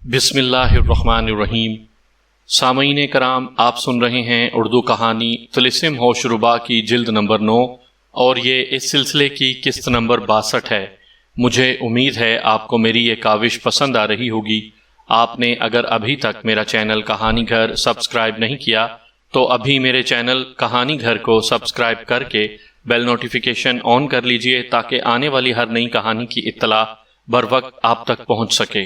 بسم اللہ الرحمن الرحیم۔ سامعین کرام، آپ سن رہے ہیں اردو کہانی طلسم ہوش ربا کی جلد نمبر 9 اور یہ اس سلسلے کی قسط نمبر 62 ہے۔ مجھے امید ہے آپ کو میری یہ کاوش پسند آ رہی ہوگی۔ آپ نے اگر ابھی تک میرا چینل کہانی گھر سبسکرائب نہیں کیا تو ابھی میرے چینل کہانی گھر کو سبسکرائب کر کے بیل نوٹیفیکیشن آن کر لیجئے تاکہ آنے والی ہر نئی کہانی کی اطلاع بر وقت آپ تک پہنچ سکے۔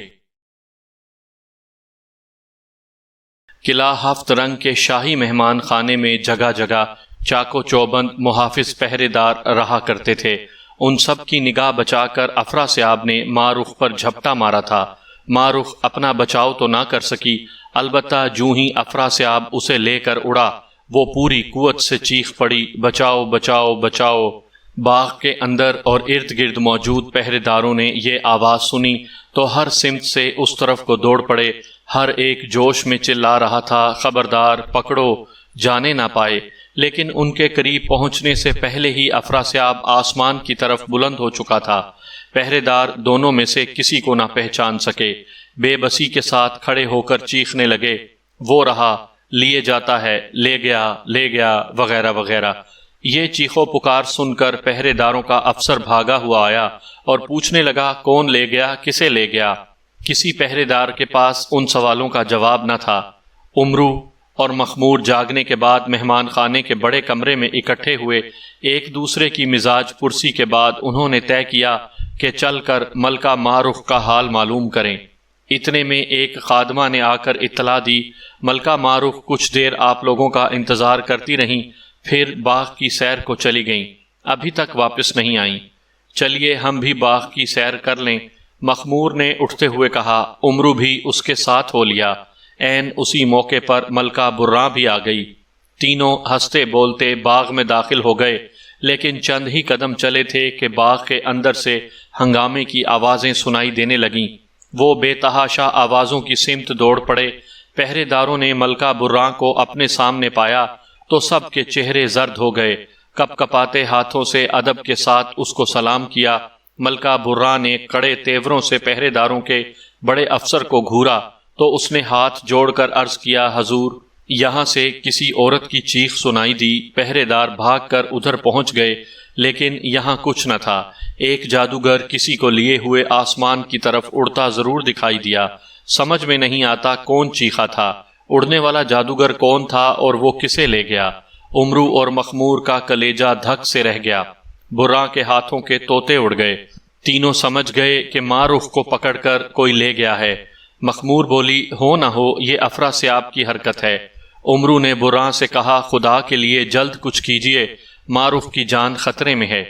قلعہ ہفت رنگ کے شاہی مہمان خانے میں جگہ جگہ چاق و چوبند محافظ پہرے دار رہا کرتے تھے۔ ان سب کی نگاہ بچا کر افراسیاب نے ماہ رخ پر جھپٹا مارا تھا۔ ماہ رخ اپنا بچاؤ تو نہ کر سکی، البتہ جوں ہی افراسیاب اسے لے کر اڑا وہ پوری قوت سے چیخ پڑی، بچاؤ بچاؤ بچاؤ۔ باغ کے اندر اور ارد گرد موجود پہرے داروں نے یہ آواز سنی تو ہر سمت سے اس طرف کو دوڑ پڑے۔ ہر ایک جوش میں چلا رہا تھا، خبردار، پکڑو، جانے نہ پائے۔ لیکن ان کے قریب پہنچنے سے پہلے ہی افراسیاب آسمان کی طرف بلند ہو چکا تھا۔ پہرے دار دونوں میں سے کسی کو نہ پہچان سکے، بے بسی کے ساتھ کھڑے ہو کر چیخنے لگے، وہ رہا، لیے جاتا ہے، لے گیا وغیرہ وغیرہ۔ یہ چیخو پکار سن کر پہرے داروں کا افسر بھاگا ہوا آیا اور پوچھنے لگا، کون لے گیا، کسے لے گیا؟ کسی پہرے دار کے پاس ان سوالوں کا جواب نہ تھا۔ امرو اور مخمور جاگنے کے بعد مہمان خانے کے بڑے کمرے میں اکٹھے ہوئے۔ ایک دوسرے کی مزاج پرسی کے بعد انہوں نے طے کیا کہ چل کر ملکہ ماہ رخ کا حال معلوم کریں۔ اتنے میں ایک خادمہ نے آ کر اطلاع دی، ملکہ ماہ رخ کچھ دیر آپ لوگوں کا انتظار کرتی رہیں، پھر باغ کی سیر کو چلی گئیں، ابھی تک واپس نہیں آئیں۔ چلیے ہم بھی باغ کی سیر کر لیں، مخمور نے اٹھتے ہوئے کہا۔ امرو بھی اس کے ساتھ ہو لیا۔ عین اسی موقع پر ملکہ براں بھی آ گئی۔ تینوں ہنستے بولتے باغ میں داخل ہو گئے، لیکن چند ہی قدم چلے تھے کہ باغ کے اندر سے ہنگامے کی آوازیں سنائی دینے لگیں۔ وہ بے تحاشا آوازوں کی سمت دوڑ پڑے۔ پہرے داروں نے ملکہ براں کو اپنے سامنے پایا تو سب کے چہرے زرد ہو گئے۔ کپ کپاتے ہاتھوں سے ادب کے ساتھ اس کو سلام کیا۔ ملکہ براں نے کڑے تیوروں سے پہرے داروں کے بڑے افسر کو گھورا تو اس نے ہاتھ جوڑ کر عرض کیا، حضور، یہاں سے کسی عورت کی چیخ سنائی دی۔ پہرے دار بھاگ کر ادھر پہنچ گئے، لیکن یہاں کچھ نہ تھا۔ ایک جادوگر کسی کو لیے ہوئے آسمان کی طرف اڑتا ضرور دکھائی دیا۔ سمجھ میں نہیں آتا کون چیخا تھا، اڑنے والا جادوگر کون تھا اور وہ کسے لے گیا؟ امرو اور مخمور کا کلیجہ دھک سے رہ گیا۔ براں کے ہاتھوں کے طوطے اڑ گئے۔ تینوں سمجھ گئے کہ ماہ رخ کو پکڑ کر کوئی لے گیا ہے۔ مخمور بولی، ہو نہ ہو یہ افراسیاب کی حرکت ہے۔ امرو نے براں سے کہا، خدا کے لیے جلد کچھ کیجیے، ماہ رخ کی جان خطرے میں ہے۔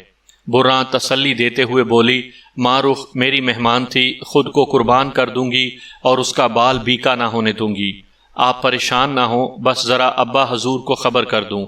براں تسلی دیتے ہوئے بولی، ماہ رخ میری مہمان تھی، خود کو قربان کر دوں گی اور اس کا بال بیکا نہ ہونے دوں گی۔ آپ پریشان نہ ہوں، بس ذرا ابا حضور کو خبر کر دوں۔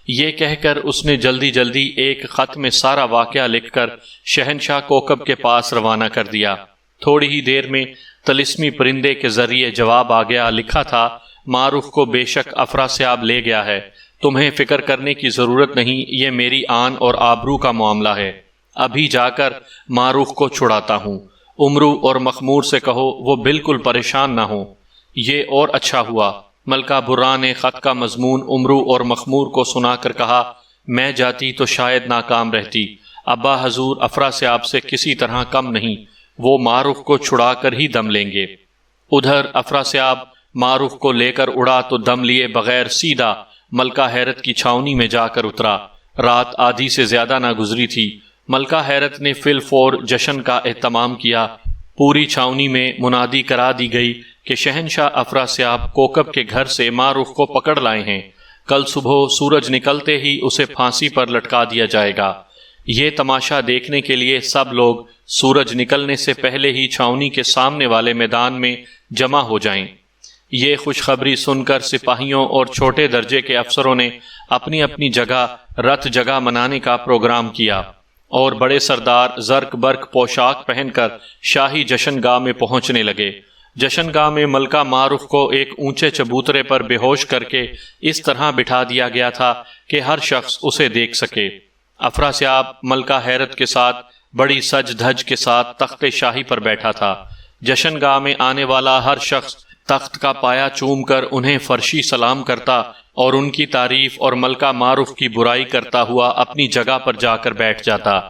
یہ کہہ کر اس نے جلدی جلدی ایک خط میں سارا واقعہ لکھ کر شہنشاہ کوکب کے پاس روانہ کر دیا۔ تھوڑی ہی دیر میں طلسمی پرندے کے ذریعے جواب آ گیا۔ لکھا تھا، ماہ رخ کو بے شک افراسیاب لے گیا ہے، تمہیں فکر کرنے کی ضرورت نہیں، یہ میری آن اور آبرو کا معاملہ ہے، ابھی جا کر ماہ رخ کو چھڑاتا ہوں۔ امرو اور مخمور سے کہو وہ بالکل پریشان نہ ہوں۔ یہ اور اچھا ہوا۔ ملکہ براں نے خط کا مضمون امرو اور مخمور کو سنا کر کہا، میں جاتی تو شاید ناکام رہتی، ابا حضور افراسیاب سے کسی طرح کم نہیں، وہ ماہ رخ کو چھڑا کر ہی دم لیں گے۔ ادھر افراسیاب ماہ رخ کو لے کر اڑا تو دم لیے بغیر سیدھا ملکہ حیرت کی چھاؤنی میں جا کر اترا۔ رات آدھی سے زیادہ نہ گزری تھی۔ ملکہ حیرت نے فی الفور جشن کا اہتمام کیا۔ پوری چھاؤنی میں منادی کرا دی گئی کہ شہنشاہ افراسیاب کوکب کے گھر سے ماہ رخ کو پکڑ لائے ہیں، کل صبح سورج نکلتے ہی اسے پھانسی پر لٹکا دیا جائے گا۔ یہ تماشا دیکھنے کے لیے سب لوگ سورج نکلنے سے پہلے ہی چھاؤنی کے سامنے والے میدان میں جمع ہو جائیں۔ یہ خوشخبری سن کر سپاہیوں اور چھوٹے درجے کے افسروں نے اپنی اپنی جگہ رت جگہ منانے کا پروگرام کیا اور بڑے سردار زرق برق پوشاک پہن کر شاہی جشن گاہ میں پہنچنے لگے۔ جشن گاہ میں ملکہ ماہ رخ کو ایک اونچے چبوترے پر بے ہوش کر کے اس طرح بٹھا دیا گیا تھا کہ ہر شخص اسے دیکھ سکے۔ افراسیاب ملکہ حیرت کے ساتھ بڑی سج دھج کے ساتھ تخت شاہی پر بیٹھا تھا۔ جشن گاہ میں آنے والا ہر شخص تخت کا پایا چوم کر انہیں فرشی سلام کرتا اور ان کی تعریف اور ملکہ معروف کی برائی کرتا ہوا اپنی جگہ پر جا کر بیٹھ جاتا۔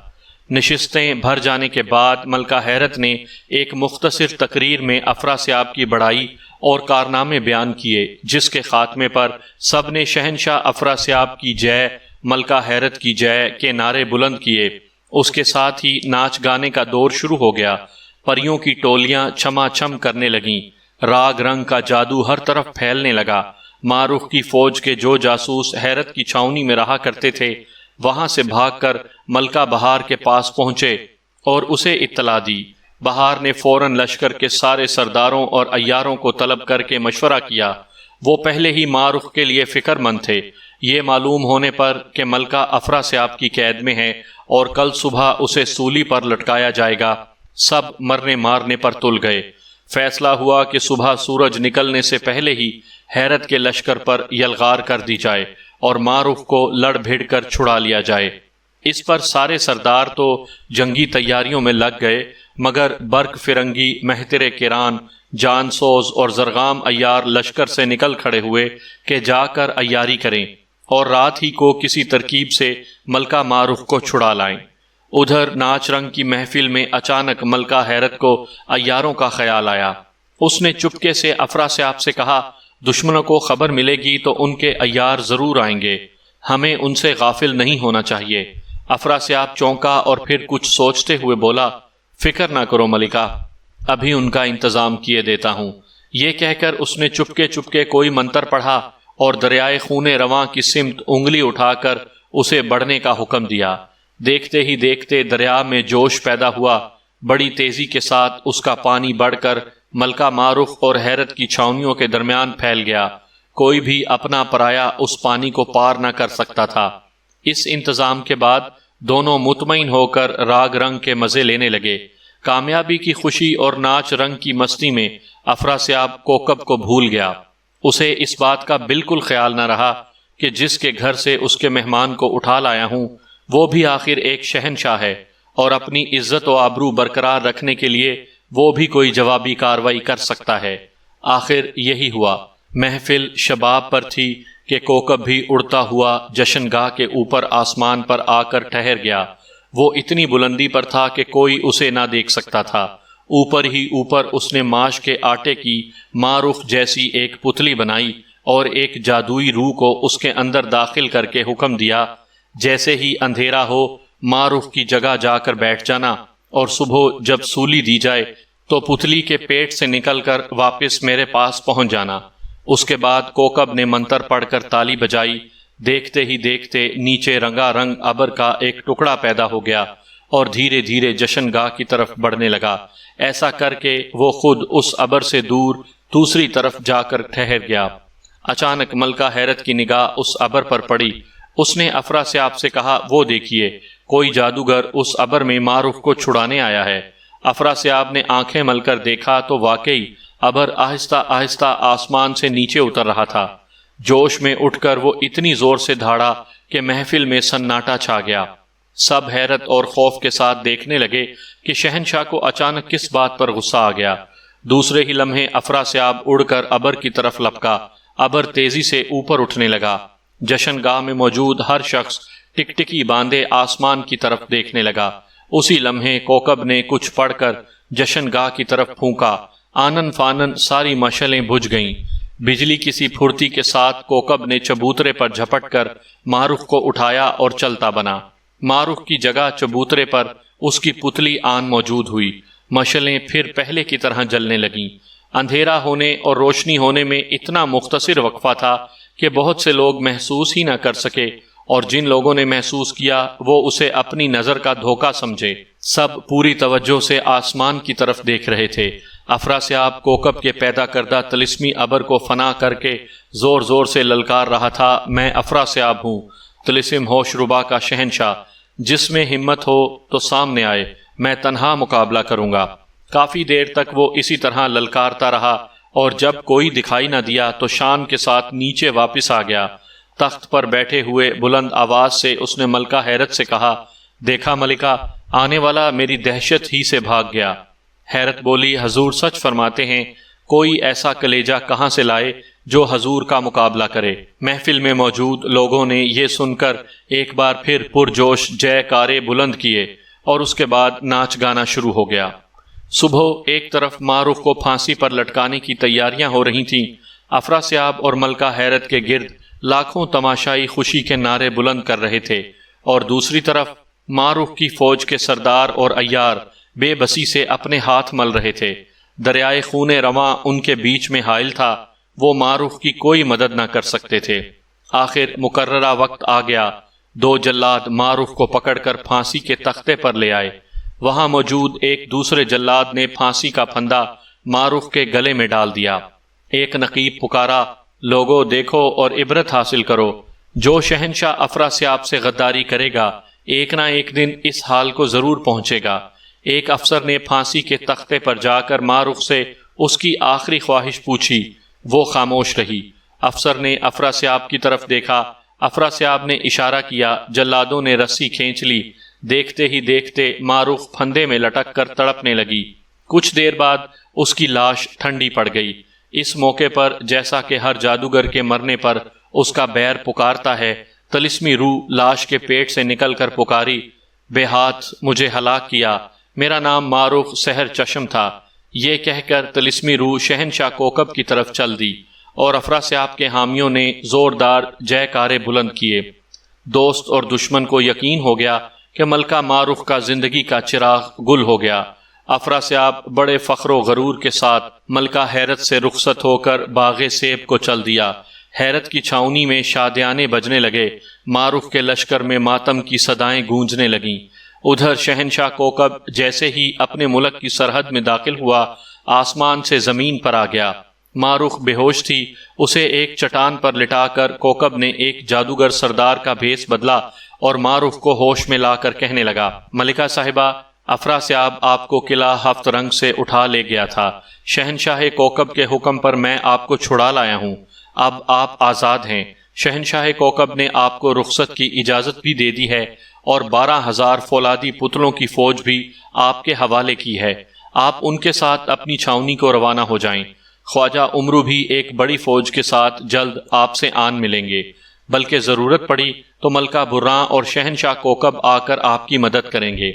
نشستیں بھر جانے کے بعد ملکہ حیرت نے ایک مختصر تقریر میں افراسیاب کی بڑائی اور کارنامے بیان کیے، جس کے خاتمے پر سب نے شہنشاہ افراسیاب کی جے، ملکہ حیرت کی جے کے نعرے بلند کیے۔ اس کے ساتھ ہی ناچ گانے کا دور شروع ہو گیا۔ پریوں کی ٹولیاں چھما چھم کرنے لگیں، راگ رنگ کا جادو ہر طرف پھیلنے لگا۔ معروف کی فوج کے جو جاسوس حیرت کی چھاؤنی میں رہا کرتے تھے وہاں سے بھاگ کر ملکہ بہار کے پاس پہنچے اور اسے اطلاع دی۔ بہار نے فوراً لشکر کے سارے سرداروں اور عیاروں کو طلب کر کے مشورہ کیا۔ وہ پہلے ہی معروف کے لیے فکر مند تھے۔ یہ معلوم ہونے پر کہ ملکہ افراسیاب کی قید میں ہے اور کل صبح اسے سولی پر لٹکایا جائے گا، سب مرنے مارنے پر تل گئے۔ فیصلہ ہوا کہ صبح سورج نکلنے سے پہلے ہی حیرت کے لشکر پر یلغار کر دی جائے اور معروف کو لڑ بھیڑ کر چھڑا لیا جائے۔ اس پر سارے سردار تو جنگی تیاریوں میں لگ گئے، مگر برق فرنگی، مہتر کران، جان سوز اور زرغام عیار لشکر سے نکل کھڑے ہوئے کہ جا کر عیاری کریں اور رات ہی کو کسی ترکیب سے ملکہ معروف کو چھڑا لائیں۔ ادھر ناچ رنگ کی محفل میں اچانک ملکہ حیرت کو عیاروں کا خیال آیا۔ اس نے چپکے سے افراسیاب سے کہا، دشمنوں کو خبر ملے گی تو ان کے عیار ضرور آئیں گے، ہمیں ان سے غافل نہیں ہونا چاہیے۔ افراسیاب چونکا اور پھر کچھ سوچتے ہوئے بولا، فکر نہ کرو ملکہ، ابھی ان کا انتظام کیے دیتا ہوں۔ یہ کہہ کر اس نے چپکے چپکے کوئی منتر پڑھا اور دریائے خون رواں کی سمت انگلی اٹھا کر اسے بڑھنے کا حکم دیا۔ دیکھتے ہی دیکھتے دریا میں جوش پیدا ہوا، بڑی تیزی کے ساتھ اس کا پانی بڑھ کر ملکہ معروف اور حیرت کی چھاؤنیوں کے درمیان پھیل گیا۔ کوئی بھی اپنا پرایا اس پانی کو پار نہ کر سکتا تھا۔ اس انتظام کے بعد دونوں مطمئن ہو کر راگ رنگ کے مزے لینے لگے۔ کامیابی کی خوشی اور ناچ رنگ کی مستی میں افراسیاب کوکب کو بھول گیا۔ اسے اس بات کا بالکل خیال نہ رہا کہ جس کے گھر سے اس کے مہمان کو اٹھا لایا ہوں وہ بھی آخر ایک شہنشاہ ہے اور اپنی عزت و آبرو برقرار رکھنے کے لیے وہ بھی کوئی جوابی کارروائی کر سکتا ہے۔ آخر یہی ہوا۔ محفل شباب پر تھی کہ کوکب بھی اڑتا ہوا جشن گاہ کے اوپر آسمان پر آ کر ٹھہر گیا۔ وہ اتنی بلندی پر تھا کہ کوئی اسے نہ دیکھ سکتا تھا۔ اوپر ہی اوپر اس نے ماش کے آٹے کی معروف جیسی ایک پتلی بنائی اور ایک جادوئی روح کو اس کے اندر داخل کر کے حکم دیا، جیسے ہی اندھیرا ہو معروف کی جگہ جا کر بیٹھ جانا اور صبح جب سولی دی جائے تو پتلی کے پیٹ سے نکل کر واپس میرے پاس پہنچ جانا۔ اس کے بعد کوکب نے منتر پڑھ کر تالی بجائی۔ دیکھتے ہی دیکھتے نیچے رنگا رنگ ابر کا ایک ٹکڑا پیدا ہو گیا اور دھیرے دھیرے جشن گاہ کی طرف بڑھنے لگا۔ ایسا کر کے وہ خود اس ابر سے دور دوسری طرف جا کر ٹھہر گیا۔ اچانک ملکہ حیرت کی نگاہ اس ابر پر پڑی۔ اس نے افراسیاب سے کہا، وہ دیکھیے، کوئی جادوگر اس ابر میں معروف کو چھڑانے آیا ہے۔ افراسیاب نے آنکھیں مل کر دیکھا تو واقعی ابر آہستہ آہستہ آسمان سے نیچے اتر رہا تھا۔ جوش میں اٹھ کر وہ اتنی زور سے دھاڑا کہ محفل میں سناٹا چھا گیا۔ سب حیرت اور خوف کے ساتھ دیکھنے لگے کہ شہنشاہ کو اچانک کس بات پر غصہ آ گیا۔ دوسرے ہی لمحے افراسیاب اڑ کر ابر کی طرف لپکا۔ ابر تیزی سے اوپر اٹھنے لگا۔ جشن گاہ میں موجود ہر شخص ٹکٹکی باندھے آسمان کی طرف دیکھنے لگا۔ اسی لمحے کوکب نے کچھ پڑھ کر جشن گاہ کی طرف پھونکا۔ آنن فانن ساری مشعلیں بجھ گئیں۔ بجلی کسی پھرتی کے ساتھ کوکب نے چبوترے پر جھپٹ کر معروف کو اٹھایا اور چلتا بنا۔ معروف کی جگہ چبوترے پر اس کی پتلی آن موجود ہوئی۔ مشعلیں پھر پہلے کی طرح جلنے لگیں۔ اندھیرا ہونے اور روشنی ہونے میں اتنا مختصر وقفہ تھا کہ بہت سے لوگ محسوس ہی نہ کر سکے، اور جن لوگوں نے محسوس کیا وہ اسے اپنی نظر کا دھوکہ سمجھے۔ سب پوری توجہ سے آسمان کی طرف دیکھ رہے تھے۔ افراسیاب کوکب کے پیدا کردہ طلسمی ابر کو فنا کر کے زور زور سے للکار رہا تھا، میں افراسیاب ہوں، طلسم ہوش ربا کا شہنشاہ، جس میں ہمت ہو تو سامنے آئے، میں تنہا مقابلہ کروں گا۔ کافی دیر تک وہ اسی طرح للکارتا رہا، اور جب کوئی دکھائی نہ دیا تو شان کے ساتھ نیچے واپس آ گیا۔ تخت پر بیٹھے ہوئے بلند آواز سے اس نے ملکہ حیرت سے کہا، دیکھا ملکہ، آنے والا میری دہشت ہی سے بھاگ گیا۔ حیرت بولی، حضور سچ فرماتے ہیں، کوئی ایسا کلیجہ کہاں سے لائے جو حضور کا مقابلہ کرے۔ محفل میں موجود لوگوں نے یہ سن کر ایک بار پھر پرجوش جے کارے بلند کیے اور اس کے بعد ناچ گانا شروع ہو گیا۔ صبح ایک طرف معروف کو پھانسی پر لٹکانے کی تیاریاں ہو رہی تھیں، افراسیاب اور ملکہ حیرت کے گرد لاکھوں تماشائی خوشی کے نعرے بلند کر رہے تھے، اور دوسری طرف معروف کی فوج کے سردار اور عیار بے بسی سے اپنے ہاتھ مل رہے تھے۔ دریائے خون رواں ان کے بیچ میں حائل تھا، وہ معروف کی کوئی مدد نہ کر سکتے تھے۔ آخر مقررہ وقت آ گیا، دو جلاد معروف کو پکڑ کر پھانسی کے تختے پر لے آئے۔ وہاں موجود ایک دوسرے جلاد نے پھانسی کا پھندا معروف کے گلے میں ڈال دیا۔ ایک نقیب پکارا، لوگو دیکھو اور عبرت حاصل کرو، جو شہنشاہ افراسیاب سے غداری کرے گا ایک نہ ایک دن اس حال کو ضرور پہنچے گا۔ ایک افسر نے پھانسی کے تختے پر جا کر معروف سے اس کی آخری خواہش پوچھی، وہ خاموش رہی۔ افسر نے افراسیاب کی طرف دیکھا، افراسیاب نے اشارہ کیا، جلادوں نے رسی کھینچ لی۔ دیکھتے ہی دیکھتے معروف پھندے میں لٹک کر تڑپنے لگی۔ کچھ دیر بعد اس کی لاش ٹھنڈی پڑ گئی۔ اس موقع پر جیسا کہ ہر جادوگر کے مرنے پر اس کا بیر پکارتا ہے، طلسمی روح لاش کے پیٹ سے نکل کر پکاری، بے ہاتھ مجھے ہلاک کیا، میرا نام معروف سحر چشم تھا۔ یہ کہہ کر طلسمی روح شہنشاہ کوکب کی طرف چل دی، اور افراسیاب کے حامیوں نے زوردار جے کارے بلند کیے۔ دوست اور دشمن کو یقین ہو گیا کہ ملکہ معروف کا زندگی کا چراغ گل ہو گیا۔ افراسیاب بڑے فخر و غرور کے ساتھ ملکہ حیرت سے رخصت ہو کر باغ سیب کو چل دیا۔ حیرت کی چھاؤنی میں شادیانے بجنے لگے، معروف کے لشکر میں ماتم کی صدائیں گونجنے لگیں۔ ادھر شہنشاہ کوکب جیسے ہی اپنے ملک کی سرحد میں داخل ہوا، آسمان سے زمین پر آ گیا۔ معروف بے ہوش تھی، اسے ایک چٹان پر لٹا کر کوکب نے ایک جادوگر سردار کا بھیس بدلا اور معروف کو ہوش میں لا کر کہنے لگا، ملکہ صاحبہ، افراسیاب آپ کو قلعہ ہفت رنگ سے اٹھا لے گیا تھا۔ شہنشاہ کوکب کے حکم پر میں آپ کو چھڑا لایا ہوں، اب آپ آزاد ہیں۔ شہنشاہ کوکب نے آپ کو رخصت کی اجازت بھی دے دی ہے، اور 12,000 فولادی پتلوں کی فوج بھی آپ کے حوالے کی ہے۔ آپ ان کے ساتھ اپنی چھاؤنی کو روانہ ہو جائیں۔ خواجہ عمرو بھی ایک بڑی فوج کے ساتھ جلد آپ سے آن ملیں گے، بلکہ ضرورت پڑی تو ملکہ برراں اور شہنشاہ کوکب آ کر آپ کی مدد کریں گے۔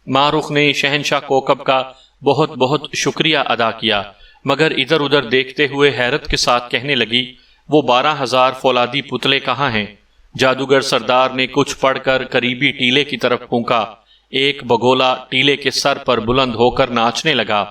معروف نے شہنشاہ کوکب کا بہت بہت شکریہ ادا کیا، مگر ادھر ادھر دیکھتے ہوئے حیرت کے ساتھ کہنے لگی، وہ 12,000 فولادی پتلے کہاں ہیں؟ جادوگر سردار نے کچھ پڑھ کر قریبی ٹیلے کی طرف پھونکا۔ ایک بگولا ٹیلے کے سر پر بلند ہو کر ناچنے لگا۔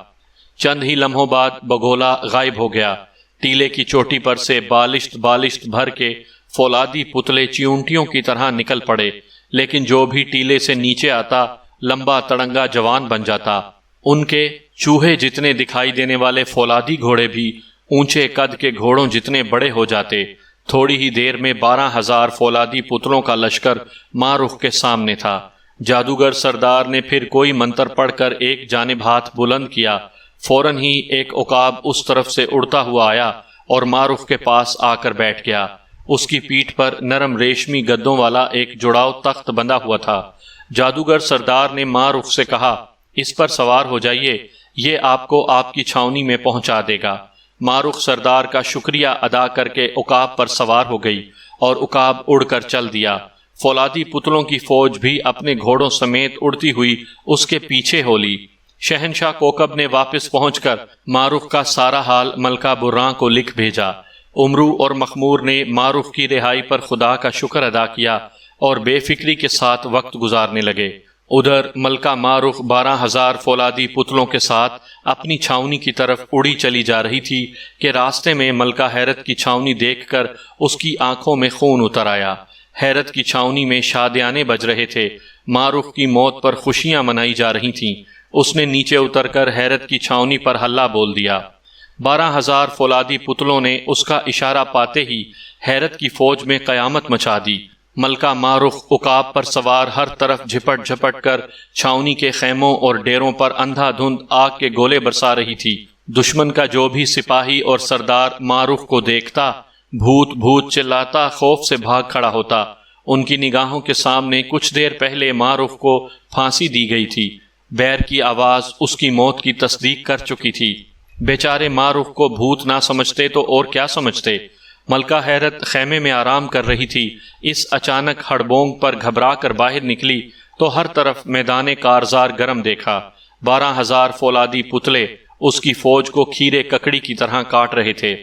چند ہی لمحوں بعد بگولا غائب ہو گیا۔ ٹیلے کی چوٹی پر سے بالشت بالشت بھر کے فولادی پتلے چیونٹیوں کی طرح نکل پڑے، لیکن جو بھی ٹیلے سے نیچے آتا لمبا تڑنگا جوان بن جاتا۔ ان کے چوہے جتنے دکھائی دینے والے فولادی گھوڑے بھی اونچے قد کے گھوڑوں جتنے بڑے ہو جاتے۔ تھوڑی ہی دیر میں 12,000 فولادی پتلوں کا لشکر معروف کے سامنے تھا۔ جادوگر سردار نے پھر کوئی منتر پڑھ کر ایک جانب ہاتھ بلند کیا، فوراً ہی ایک عقاب اس طرف سے اڑتا ہوا آیا اور معروف کے پاس آ کر بیٹھ گیا۔ اس کی پیٹھ پر نرم ریشمی گدوں والا ایک جڑاؤ تخت بندھا ہوا تھا۔ جادوگر سردار نے معروف سے کہا، اس پر سوار ہو جائیے، یہ آپ کو آپ کی چھاؤنی میں پہنچا دے گا۔ معروف سردار کا شکریہ ادا کر کے عقاب پر سوار ہو گئی، اور عقاب اڑ کر چل دیا۔ فولادی پتلوں کی فوج بھی اپنے گھوڑوں سمیت اڑتی ہوئی اس کے پیچھے ہو لی۔ شہنشاہ کوکب نے واپس پہنچ کر معروف کا سارا حال ملکہ برراں کو لکھ بھیجا۔ عمرو اور مخمور نے معروف کی رہائی پر خدا کا شکر ادا کیا اور بے فکری کے ساتھ وقت گزارنے لگے۔ ادھر ملکہ معروف 12,000 فولادی پتلوں کے ساتھ اپنی چھاؤنی کی طرف اڑی چلی جا رہی تھی کہ راستے میں ملکہ حیرت کی چھاؤنی دیکھ کر اس کی آنکھوں میں خون اتر آیا۔ حیرت کی چھاؤنی میں شادیانے بج رہے تھے، معروف کی موت پر خوشیاں منائی جا رہی تھیں۔ اس نے نیچے اتر کر حیرت کی چھاؤنی پر ہلہ بول دیا۔ 12,000 فولادی پتلوں نے اس کا اشارہ پاتے ہی حیرت کی فوج میں قیامت مچا دی۔ ملکہ معروف عقاب پر سوار ہر طرف جھپٹ جھپٹ کر چھاؤنی کے خیموں اور ڈیروں پر اندھا دھند آگ کے گولے برسا رہی تھی۔ دشمن کا جو بھی سپاہی اور سردار معروف کو دیکھتا بھوت بھوت چلاتا خوف سے بھاگ کھڑا ہوتا۔ ان کی نگاہوں کے سامنے کچھ دیر پہلے معروف کو پھانسی دی گئی تھی۔ بیر کی آواز اس کی موت کی تصدیق کر چکی تھی۔ بیچارے معروف کو بھوت نہ سمجھتے تو اور کیا سمجھتے۔ ملکہ حیرت خیمے میں آرام کر رہی تھی، اس اچانک ہڑبونگ پر گھبرا کر باہر نکلی تو ہر طرف میدان کارزار گرم دیکھا۔ 12,000 فولادی پتلے اس کی فوج کو کھیرے ککڑی کی طرح کاٹ رہے تھے۔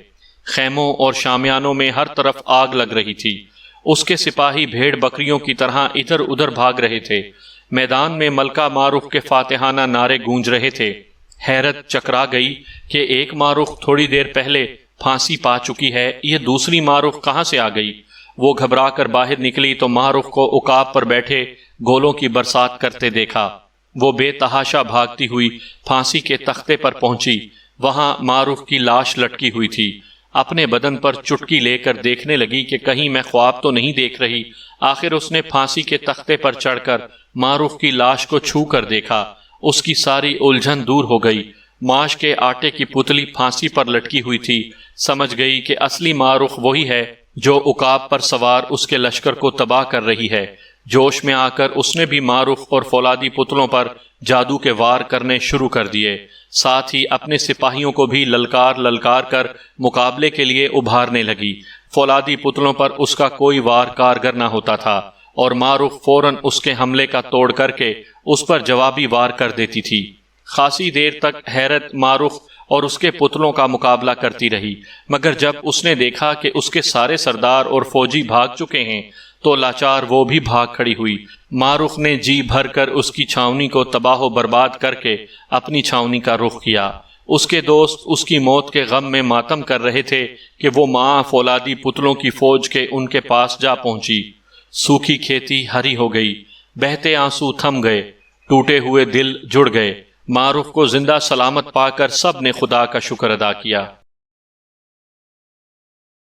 خیموں اور شامیانوں میں ہر طرف آگ لگ رہی تھی۔ اس کے سپاہی بھیڑ بکریوں کی طرح ادھر ادھر بھاگ رہے تھے۔ میدان میں ملکہ معروف کے فاتحانہ نعرے گونج رہے تھے۔ حیرت چکرا گئی کہ ایک معروف تھوڑی دیر پہلے پھانسی پا چکی ہے، یہ دوسری معروف کہاں سے آ گئی؟ وہ گھبرا کر باہر نکلی تو معروف کو عقاب پر بیٹھے گولوں کی برسات کرتے دیکھا۔ وہ بے تحاشا بھاگتی ہوئی پھانسی کے تختے پر پہنچی۔ وہاں معروف کی لاش لٹکی ہوئی تھی۔ اپنے بدن پر چٹکی لے کر دیکھنے لگی کہ کہیں میں خواب تو نہیں دیکھ رہی۔ آخر اس نے پھانسی کے تختے پر چڑھ کر معروف کی لاش کو چھو کر دیکھا۔ اس کی ساری الجھن دور ہو گئی۔ ماش کے آٹے کی پتلی پھانسی پر لٹکی ہوئی تھی۔ سمجھ گئی کہ اصلی معروف وہی ہے جو عقاب پر سوار اس کے لشکر کو تباہ کر رہی ہے۔ جوش میں آ کر اس نے بھی معروف اور فولادی پتلوں پر جادو کے وار کرنے شروع کر دیے۔ ساتھ ہی اپنے سپاہیوں کو بھی للکار للکار کر مقابلے کے لیے ابھارنے لگی۔ فولادی پتلوں پر اس کا کوئی وار کارگر نہ ہوتا تھا اور معروف فوراً اس کے حملے کا توڑ کر کے اس پر جوابی وار کر دیتی تھی۔ خاصی دیر تک حیرت معروف اور اس کے پتلوں کا مقابلہ کرتی رہی، مگر جب اس نے دیکھا کہ اس کے سارے سردار اور فوجی بھاگ چکے ہیں تو لاچار وہ بھی بھاگ کھڑی ہوئی۔ معروف نے جی بھر کر اس کی چھاؤنی کو تباہ و برباد کر کے اپنی چھاؤنی کا رخ کیا۔ اس کے دوست اس کی موت کے غم میں ماتم کر رہے تھے کہ وہ ماں فولادی پتلوں کی فوج کے ان کے پاس جا پہنچی۔ سوکھی کھیتی ہری ہو گئی، بہتے آنسو تھم گئے، ٹوٹے ہوئے دل جڑ گئے۔ معروف کو زندہ سلامت پا کر سب نے خدا کا شکر ادا کیا۔